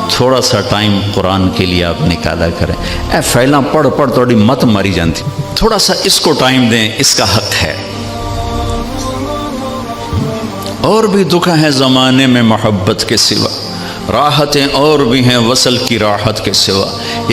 تھوڑا سا ٹائم قرآن کے لیے آپ نکالا کریں. اے فیلاں پڑھ پڑھ تھوڑی مت ماری جانتی، تھوڑا سا اس کو ٹائم دیں، اس کا حق ہے. اور بھی دکھ ہیں زمانے میں محبت کے سوا، راحتیں اور بھی ہیں وصل کی راحت کے سوا.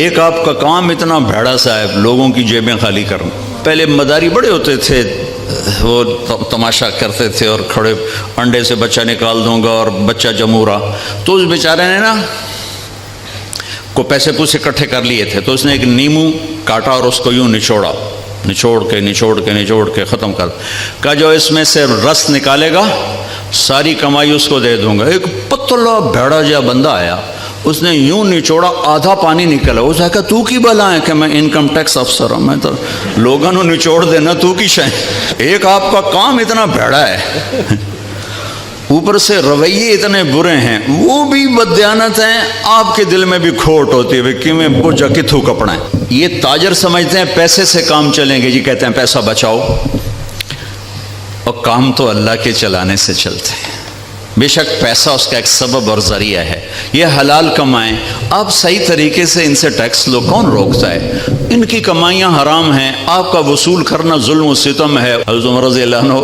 ایک آپ کا کام اتنا بھیڑا سا ہے، لوگوں کی جیبیں خالی کرنا. پہلے مداری بڑے ہوتے تھے، وہ تماشا کرتے تھے اور کھڑے انڈے سے بچہ نکال دوں گا اور بچہ جمورا. تو اس بیچارے نے نا کو پیسے پوسے اکٹھے کر لیے تھے، تو اس نے ایک نیمو کاٹا اور اس کو یوں نچوڑا، نچوڑ کے ختم کر. کہا جو اس میں سے رس نکالے گا ساری کمائی اس کو دے دوں گا. ایک پتلا بھیڑا جا بندہ آیا، اس نے یوں نچوڑا، آدھا پانی نکلا. اس نے کہا تو کی بلا ہے کہ میں انکم ٹیکس افسر ہوں، میں تو لوگوں نے نچوڑ دینا، تو کی شے. ایک آپ کا کام اتنا بھیڑا ہے، اوپر سے رویے اتنے برے ہیں، وہ بھی بددیانت ہیں. آپ کے دل میں بھی کھوٹ ہوتی ہے کہ میں بوجھا کتھوں کپڑا ہے. یہ تاجر سمجھتے ہیں پیسے سے کام چلیں گے، جی کہتے ہیں پیسہ بچاؤ، اور کام تو اللہ کے چلانے سے چلتے ہیں. بے شک پیسہ اس کا ایک سبب اور ذریعہ ہے، یہ حلال کمائیں، آپ صحیح طریقے سے ان سے ٹیکس لو، کون روکتا ہے؟ ان کی کمائیاں حرام ہیں، آپ کا وصول کرنا ظلم و ستم ہے. حضرت عمر رضی اللہ عنہ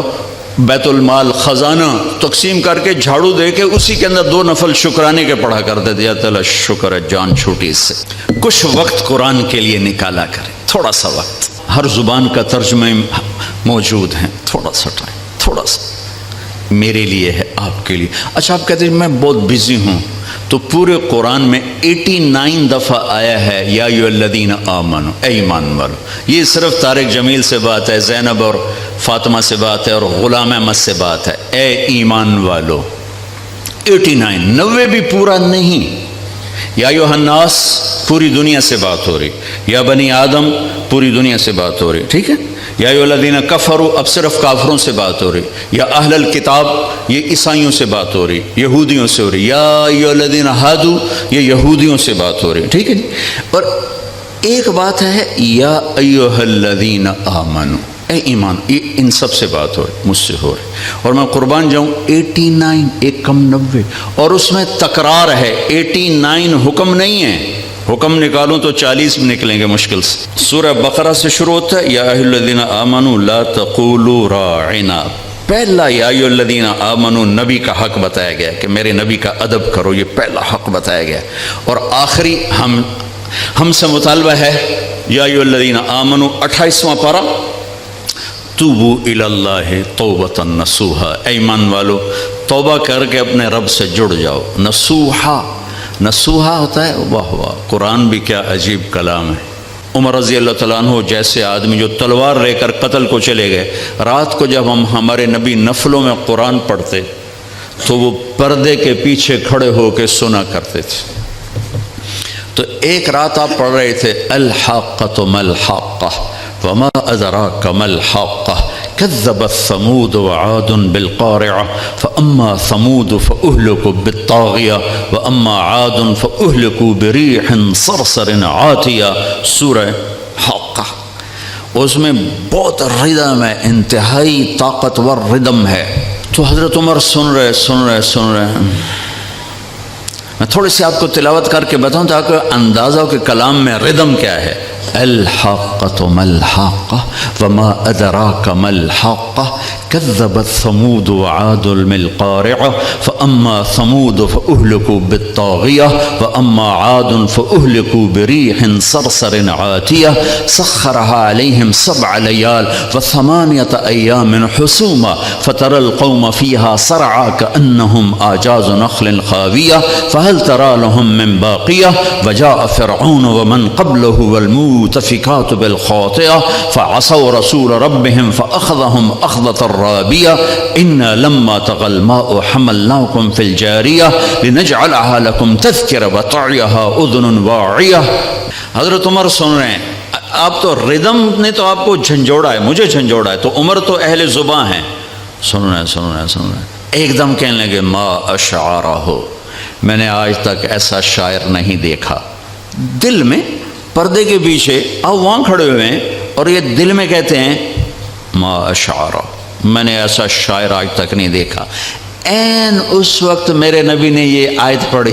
بیت المال خزانہ تقسیم کر کے جھاڑو دے کے اسی کے اندر 2 نفل شکرانے کے پڑھا کرتے تھے. یا تعالیٰ شکر ہے جان چھوٹی اس سے. کچھ وقت قرآن کے لیے نکالا کریں، تھوڑا سا وقت. ہر زبان کا ترجمہ موجود ہیں، تھوڑا سا ٹائم، تھوڑا سا میرے لیے ہے، آپ کے لیے. اچھا آپ کہتے ہیں میں بہت بزی ہوں، تو پورے قرآن میں 89 دفعہ آیا ہے یا ایھا الذین آمنوا، اے ایمان والو. یہ صرف طارق جمیل سے بات ہے، زینب اور فاطمہ سے بات ہے، اور غلام احمد سے بات ہے. اے ایمان والو 89، 90 بھی پورا نہیں. یا ایھا الناس پوری دنیا سے بات ہو رہی، یا بنی آدم پوری دنیا سے بات ہو رہی، ٹھیک ہے. یا ایھا الذین کفروا اب صرف کافروں سے بات ہو رہی. یا اہل الکتاب یہ عیسائیوں سے بات ہو رہی، یہودیوں سے ہو رہی. یا ایھا الذین ہادوا یہ یہودیوں سے بات ہو رہی، ٹھیک ہے. اور ایک بات ہے یا ایھا الذین آمنوا، اے ایمان، یہ ان سب سے بات ہو رہی، مجھ سے ہو رہی. اور میں قربان جاؤں 89 ایک کم 90، اور اس میں تکرار ہے. 89 حکم نہیں ہے، حکم نکالوں تو 40 نکلیں گے مشکل سے. سورہ بقرہ سے شروع ہوتا ہے یا ایھا الذین آمنوا لا تقولوا راعنا. پہلا یا ایھا الذین آمنوا نبی کا حق بتایا گیا کہ میرے نبی کا ادب کرو، یہ پہلا حق بتایا گیا. اور آخری ہم سے مطالبہ ہے یا ایھا الذین آمنوا 28واں پارہ توبوا الی اللہ توبۃ نصوحا. اے ایمان والو توبہ کر کے اپنے رب سے جڑ جاؤ. نصوحا، نصوحا ہوتا ہے، واہ واہ، قرآن بھی کیا عجیب کلام ہے. عمر رضی اللہ تعالیٰ عنہ جیسے آدمی جو تلوار لے کر قتل کو چلے گئے، رات کو جب ہمارے نبی نفلوں میں قرآن پڑھتے تو وہ پردے کے پیچھے کھڑے ہو کے سنا کرتے تھے. تو ایک رات آپ پڑھ رہے تھے الحاقۃ ما الحاقۃ وما ادراک ما الحاقۃ كذبت ثمود وعاد بالقارعة فأما ثمود فأهلكوا بالطاغية وأما عاد فأهلكوا بريح صرصر عاتية. سورہ حاقہ، اس میں بہت ردم ہے، انتہائی طاقتور ردم ہے. تو حضرت عمر سن رہے ہیں. میں تھوڑی سی آپ کو تلاوت کر کے بتاؤں تاکہ اندازہ ہو کہ کلام میں ردم کیا ہے. الحاقۃ ما الحاقۃ وما ادراک ما الحاقۃ كذبت ثمود وعاد بالقارعة فأما ثمود فأهلكوا بالطاغية وأما عاد فأهلكوا بريح صرصر عاتية سخرها عليهم 7 ليال و8 أيام حسوما فترى القوم فيها صرعى كأنهم أعجاز نخل خاوية فهل ترى لهم من باقية وجاء فرعون ومن قبله والمؤتفكات بالخاطئة فعصوا رسول ربهم فأخذهم أخذة رابية إنا لما طغى الماء حملناكم في الجارية لنجعلها لكم تذكرة وتعيها أذن واعية. حضرت عمر سن رہے ہیں. آپ تو ردم نے تو آپ کو جھنجھوڑا ہے، مجھے جھنجھوڑا ہے، تو عمر تو اہل زباں ہیں. سن رہے ہیں. ایک دم کہنے لگے ما اشعارہ، میں نے آج تک ایسا شاعر نہیں دیکھا. دل میں پردے کے پیچھے آپ وہاں کھڑے ہوئے ہیں اور یہ دل میں کہتے ہیں ما اشعارہ، میں نے ایسا شاعر آج تک نہیں دیکھا. این اس وقت میرے نبی نے یہ آیت پڑھی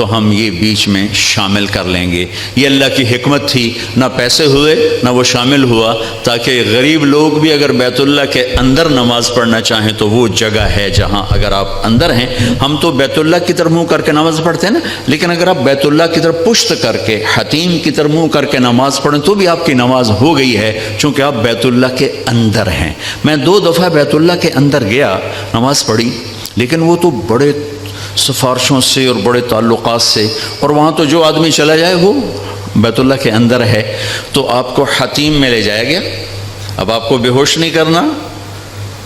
تو ہم یہ بیچ میں شامل کر لیں گے۔ یہ اللہ کی حکمت تھی، نہ پیسے ہوئے نہ وہ شامل ہوا، تاکہ غریب لوگ بھی اگر بیت اللہ کے اندر نماز پڑھنا چاہیں تو وہ جگہ ہے جہاں اگر آپ اندر ہیں، ہم تو بیت اللہ کی طرف منہ کر کے نماز پڑھتے ہیں نا، لیکن اگر آپ بیت اللہ کی طرف پشت کر کے حتیم کی طرف منہ کر کے نماز پڑھیں تو بھی آپ کی نماز ہو گئی ہے، چونکہ آپ بیت اللہ کے اندر ہیں۔ میں 2 دفعہ بیت اللہ کے اندر گیا، نماز پڑھی، لیکن وہ تو بڑے سفارشوں سے اور بڑے تعلقات سے، اور وہاں تو جو آدمی چلا جائے وہ بیت اللہ کے اندر ہے۔ تو آپ کو حتیم میں لے جایا گیا، اب آپ کو بے ہوش نہیں کرنا،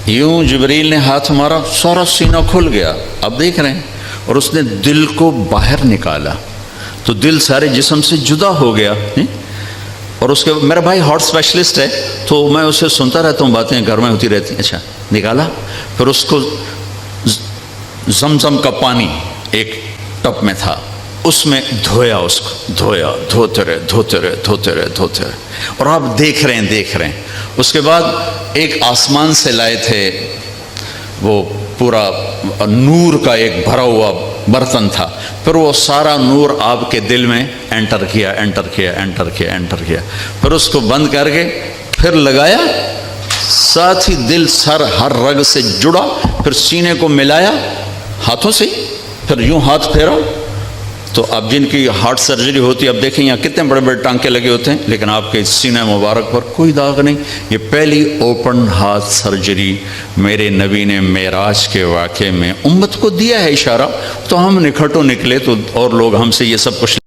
یوں جبریل نے ہاتھ مارا، سارا سینہ کھل گیا، اب دیکھ رہے ہیں، اور اس نے دل کو باہر نکالا تو دل سارے جسم سے جدا ہو گیا۔ اور اس کے میرا بھائی ہارٹ اسپیشلسٹ ہے تو میں اسے سنتا رہتا ہوں، باتیں گھر میں ہوتی رہتی ہیں۔ اچھا نکالا، پھر اس کو زمزم کا پانی ایک ٹب میں تھا، اس میں دھویا، اس کو دھویا، دھوتے رہے، اور آپ دیکھ رہے ہیں۔ اس کے بعد ایک آسمان سے لائے تھے، وہ پورا نور کا ایک بھرا ہوا برتن تھا، پھر وہ سارا نور آپ کے دل میں انٹر کیا، پھر اس کو بند کر کے پھر لگایا، ساتھ ہی دل سر ہر رگ سے جڑا، پھر سینے کو ملایا ہاتھوں سے، پھر یوں ہاتھ پھیرا۔ تو اب جن کی ہارٹ سرجری ہوتی ہے، اب دیکھیں یہاں کتنے بڑے بڑے ٹانکے لگے ہوتے ہیں، لیکن آپ کے سینہ مبارک پر کوئی داغ نہیں۔ یہ پہلی اوپن ہارٹ سرجری میرے نبی نے معراج کے واقعے میں امت کو دیا ہے اشارہ، تو ہم نکھٹو نکلے تو اور لوگ ہم سے یہ سب کچھ